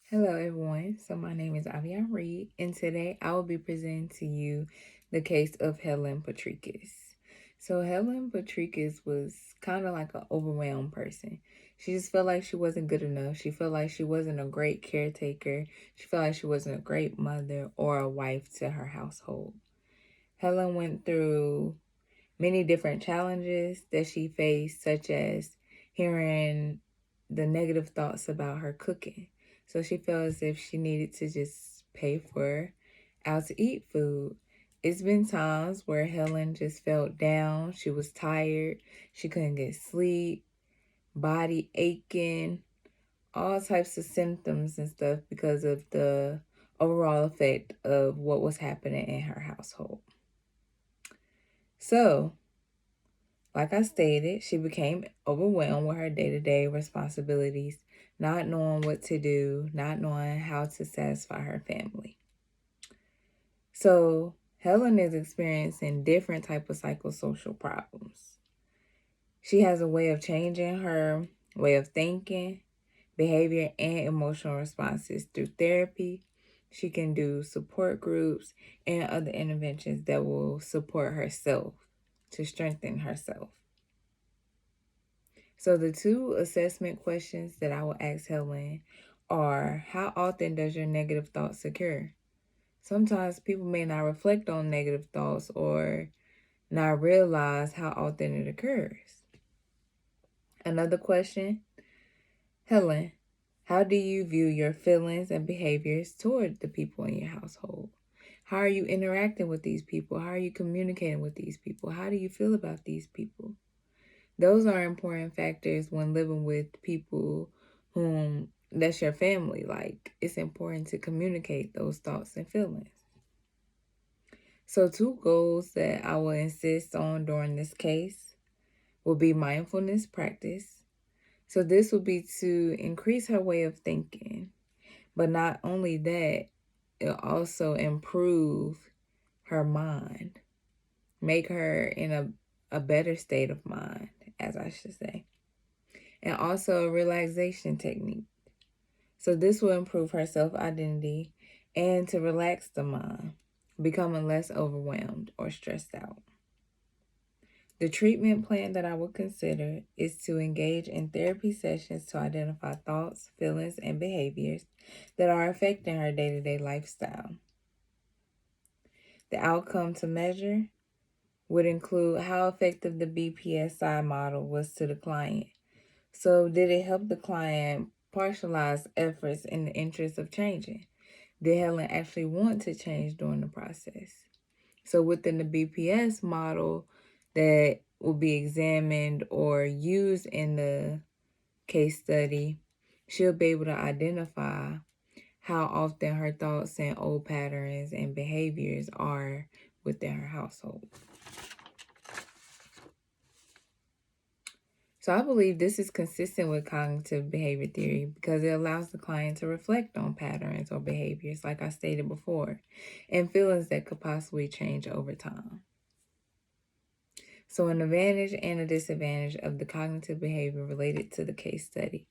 Hello, everyone. So, my name is Avian Reed, and today I will be presenting to you the case of Helen Patrikis. So, Helen Patrikis was kind of like an overwhelmed person. She just felt like she wasn't good enough. She felt like she wasn't a great caretaker. She felt like she wasn't a great mother or a wife to her household. Helen went through many different challenges that she faced, such as hearing the negative thoughts about her cooking. So she felt as if she needed to just pay for out to eat food. It's been times where Helen just felt down. She was tired. She couldn't get sleep, body aching, all types of symptoms and stuff because of the overall effect of what was happening in her household. So, like I stated, she became overwhelmed with her day-to-day responsibilities, not knowing what to do, not knowing how to satisfy her family. So Helen is experiencing different type of psychosocial problems. She has a way of changing her way of thinking, behavior, and emotional responses through therapy. She can do support groups and other interventions that will support herself to strengthen herself. So the two assessment questions that I will ask Helen are, how often does your negative thoughts occur? Sometimes people may not reflect on negative thoughts or not realize how often it occurs. Another question, Helen, how do you view your feelings and behaviors toward the people in your household? How are you interacting with these people? How are you communicating with these people? How do you feel about these people? Those are important factors when living with people whom that's your family. Like, it's important to communicate those thoughts and feelings. So, two goals that I will insist on during this case will be mindfulness practice. So, this will be to increase her way of thinking, but not only that, it'll also improve her mind, make her in a better state of mind, as I should say. And also a relaxation technique. So this will improve her self-identity and to relax the mind, becoming less overwhelmed or stressed out. The treatment plan that I would consider is to engage in therapy sessions to identify thoughts, feelings, and behaviors that are affecting her day-to-day lifestyle. The outcome to measure would include how effective the BPSI model was to the client. So did it help the client partialize efforts in the interest of changing? Did Helen actually want to change during the process? So within the BPS model that will be examined or used in the case study, she'll be able to identify how often her thoughts and old patterns and behaviors are within her household. So I believe this is consistent with cognitive behavior theory because it allows the client to reflect on patterns or behaviors, like I stated before, and feelings that could possibly change over time. So an advantage and a disadvantage of the cognitive behavior related to the case study.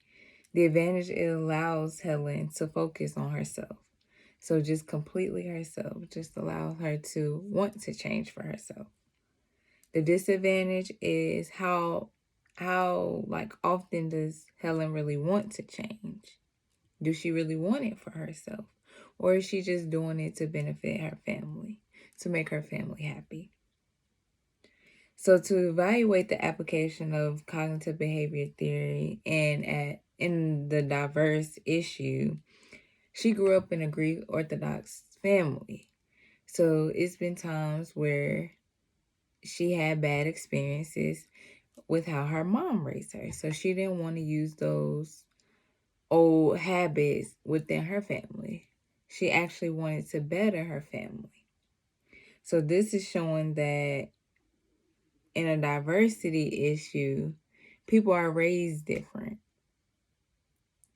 The advantage, it allows Helen to focus on herself. So just completely herself, just allows her to want to change for herself. The disadvantage is how often does Helen really want to change? Do she really want it for herself? Or is she just doing it to benefit her family, to make her family happy? So to evaluate the application of cognitive behavior theory in the diverse issue, she grew up in a Greek Orthodox family. So it's been times where she had bad experiences with how her mom raised her. So she didn't want to use those old habits within her family. She actually wanted to better her family. So this is showing that in a diversity issue, people are raised different.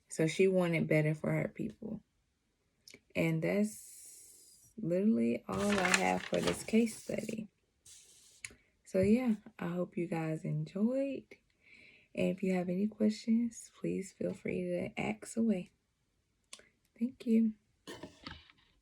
So she wanted better for her people. And that's literally all I have for this case study. So yeah, I hope you guys enjoyed. And if you have any questions, please feel free to ask away. Thank you.